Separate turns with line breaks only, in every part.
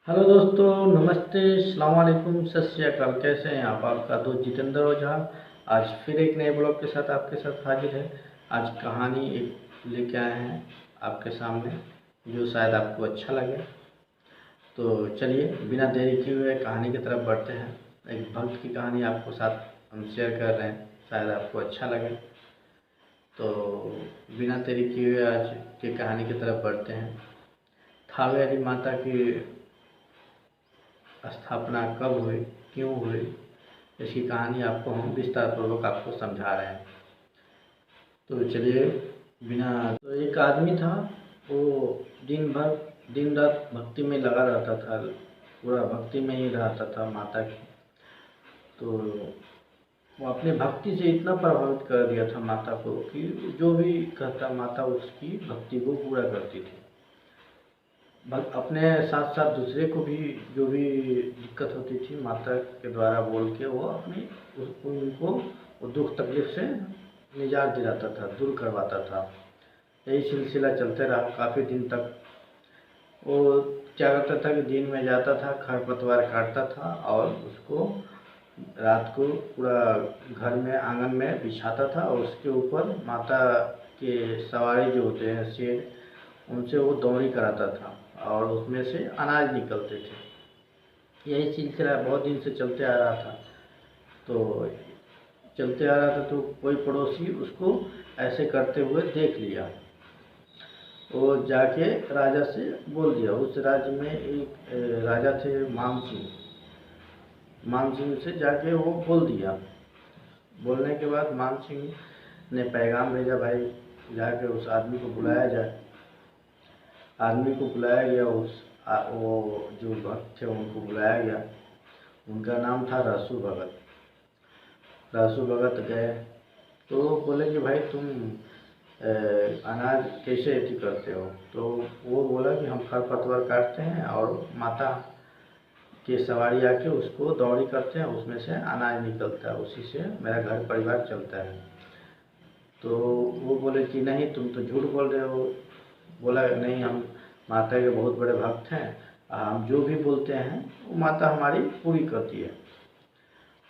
Hello दोस्तों, नमस्ते, अस्सलाम वालेकुम, सत श्री अकाल। कैसे हैं आप? आपका दोस्त जितेंद्र ओझा आज फिर एक नए ब्लॉग के साथ आपके साथ हाजिर है। आज कहानी एक लेके आए हैं आपके सामने, जो शायद आपको अच्छा लगे। तो चलिए बिना देरी किए हुए कहानी की तरफ बढ़ते हैं। एक भक्त की कहानी आपको साथ हम शेयर कर रहे हैं, शायद आपको अच्छा लगे। तो बिना देरी किए हुए आज की कहानी की तरफ बढ़ते हैं। थावेरी माता की स्थापना कब हुई, क्यों हुई, इसकी कहानी आपको हम विस्तार पूर्वक आपको समझा रहे हैं। तो चलिए बिना तो एक आदमी था, वो दिन भर दिन रात भक्ति में लगा रहता था, पूरा भक्ति में ही रहता था माता की। तो वो अपने भक्ति से इतना प्रभावित कर दिया था माता को कि जो भी कहता माता उसकी भक्ति को पूरा करती थी। अपने साथ साथ दूसरे को भी जो भी दिक्कत होती थी माता के द्वारा बोल के वो अपनी उनको वो दुख तकलीफ से निजात दिलाता था, दूर करवाता था। यही सिलसिला चलते रहा काफ़ी दिन तक। वो क्या करता था कि दिन में जाता था, खरपतवार काटता था और उसको रात को पूरा घर में आंगन में बिछाता था और उसके ऊपर माता के सवारी जो होते हैं शेर, उनसे वो दौड़ी कराता था और उसमें से अनाज निकलते थे। यही सिलसिला बहुत दिन से चलते आ रहा था। तो चलते आ रहा था तो कोई पड़ोसी उसको ऐसे करते हुए देख लिया। वो जाके राजा से बोल दिया। उस राज्य में एक राजा थे मान सिंह। मान सिंह से जाके वो बोल दिया। बोलने के बाद मान सिंह ने पैगाम भेजा, भाई जाके उस आदमी को बुलाया जाए। आदमी को बुलाया गया। वो जो भक्त थे उनको बुलाया गया। उनका नाम था रसू भगत। रसू भगत गए तो बोले कि भाई तुम अनाज कैसे एथी करते हो? तो वो बोला कि हम खरपतवार काटते हैं और माता के सवारी आके उसको दौड़ी करते हैं, उसमें से अनाज निकलता है, उसी से मेरा घर परिवार चलता है। तो वो बोले कि नहीं, तुम तो झूठ बोल रहे हो। बोला नहीं, हम माता के बहुत बड़े भक्त हैं, हम जो भी बोलते हैं वो माता हमारी पूरी करती है।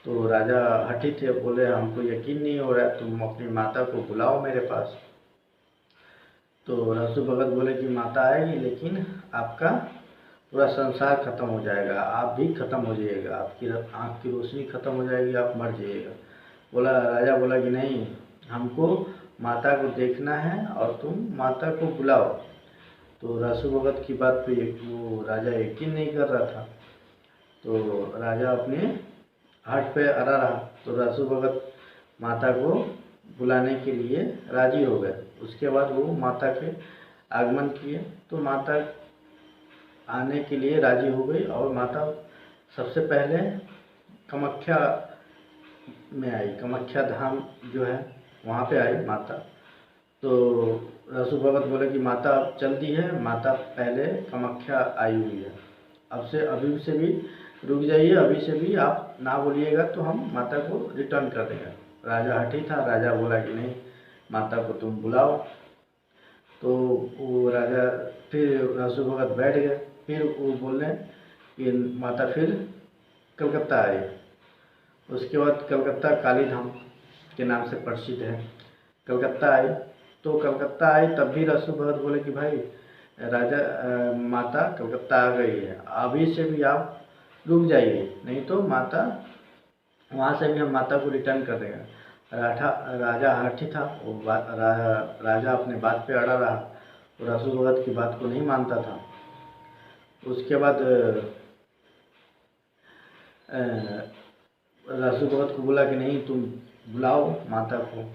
तो राजा हठी थे, बोले हमको यकीन नहीं हो रहा है, तुम अपनी माता को बुलाओ मेरे पास। तो रसू भगत बोले कि माता आएगी लेकिन आपका पूरा संसार खत्म हो जाएगा, आप भी खत्म हो जाइएगा, आपकी आँख की रोशनी खत्म हो जाएगी, आप मर जाइएगा। राजा बोला कि नहीं, हमको माता को देखना है और तुम माता को बुलाओ। तो रसू भगत की बात पे वो राजा यकीन नहीं कर रहा था। तो राजा अपने हट पे अड़ा रहा। तो रसू भगत माता को बुलाने के लिए राजी हो गए। उसके बाद वो माता के आगमन किए तो माता आने के लिए राजी हो गई और माता सबसे पहले कामाख्या में आई। कामाख्या धाम जो है वहाँ पे आई माता। तो रसू भगत बोले कि माता अब चल दी है, माता पहले कामाख्या आई हुई है, अब से अभी से भी रुक जाइए, अभी से भी आप ना बोलिएगा तो हम माता को रिटर्न कर देंगे। राजा हठी था, राजा बोला कि नहीं, माता को तुम बुलाओ। तो वो राजा फिर रसू भगत बैठ गए। फिर वो बोले कि माता फिर कलकत्ता आई। उसके बाद कलकत्ता काली धाम के नाम से प्रसिद्ध है। कलकत्ता आई। तो कलकत्ता आई तब भी रसू भगत बोले कि भाई राजा माता कलकत्ता आ गई है, अभी से भी आप रुक जाइए, नहीं तो माता वहाँ से भी हम माता को रिटर्न कर देंगे। राजा हाथी था, वो राजा अपने बात पे अड़ा रहा। वो रसू भगत की बात को नहीं मानता था। उसके बाद रसू भगत को बोला कि नहीं, तुम बुलाओ माता को।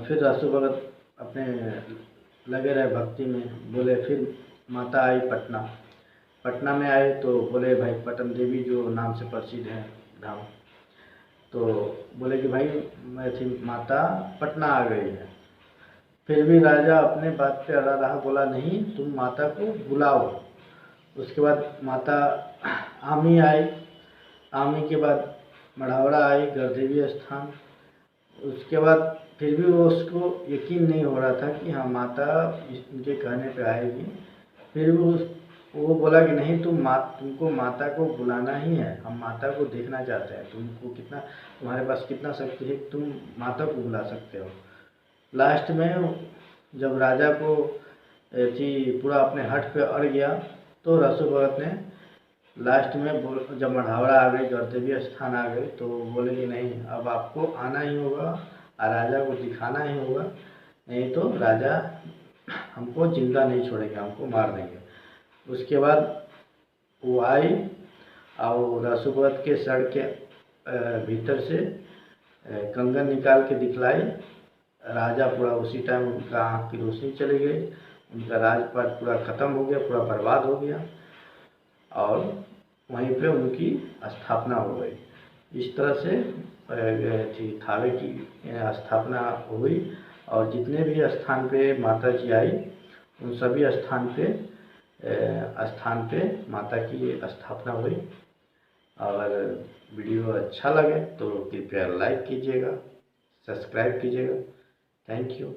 फिर रसू भगत अपने लगे रहे भक्ति में। बोले फिर माता आई पटना। पटना में आए तो बोले भाई पटन देवी जो नाम से प्रसिद्ध है धाम। तो बोले कि भाई मैं थी माता पटना आ गई है। फिर भी राजा अपने बात पे अड़ा रहा, बोला नहीं, तुम माता को बुलाओ। उसके बाद माता आमी आई। आमी के बाद मढ़ौरा आई, गढ़देवी स्थान। उसके बाद फिर भी वो उसको यकीन नहीं हो रहा था कि हाँ माता इनके कहने पे आएगी। फिर भी वो बोला कि नहीं, तुमको माता को बुलाना ही है, हम माता को देखना चाहते हैं, तुम्हारे पास कितना शक्ति है, तुम माता को बुला सकते हो। लास्ट में जब राजा को पूरा अपने हट पे अड़ गया, तो रसू भगत ने लास्ट में जब मढ़ावरा आ गई, गौरदेवी स्थान आ गई, तो बोले कि नहीं, अब आपको आना ही होगा और राजा को दिखाना ही होगा, नहीं तो राजा हमको जिंदा नहीं छोड़ेंगे, हमको मार देंगे। उसके बाद वो आई और रसूभगत के सर के भीतर से कंगन निकाल के दिखलाई। राजा पूरा उसी टाइम उनका आँख की रोशनी चली गई, उनका राजपाट पूरा ख़त्म हो गया, पूरा बर्बाद हो गया और वहीं पे उनकी स्थापना हो गई। इस तरह से थावे की स्थापना हुई और जितने भी स्थान पे माता जी आई, उन सभी स्थान पे माता की स्थापना हुई। अगर वीडियो अच्छा लगे तो कृपया लाइक कीजिएगा, सब्सक्राइब कीजिएगा। Thank you.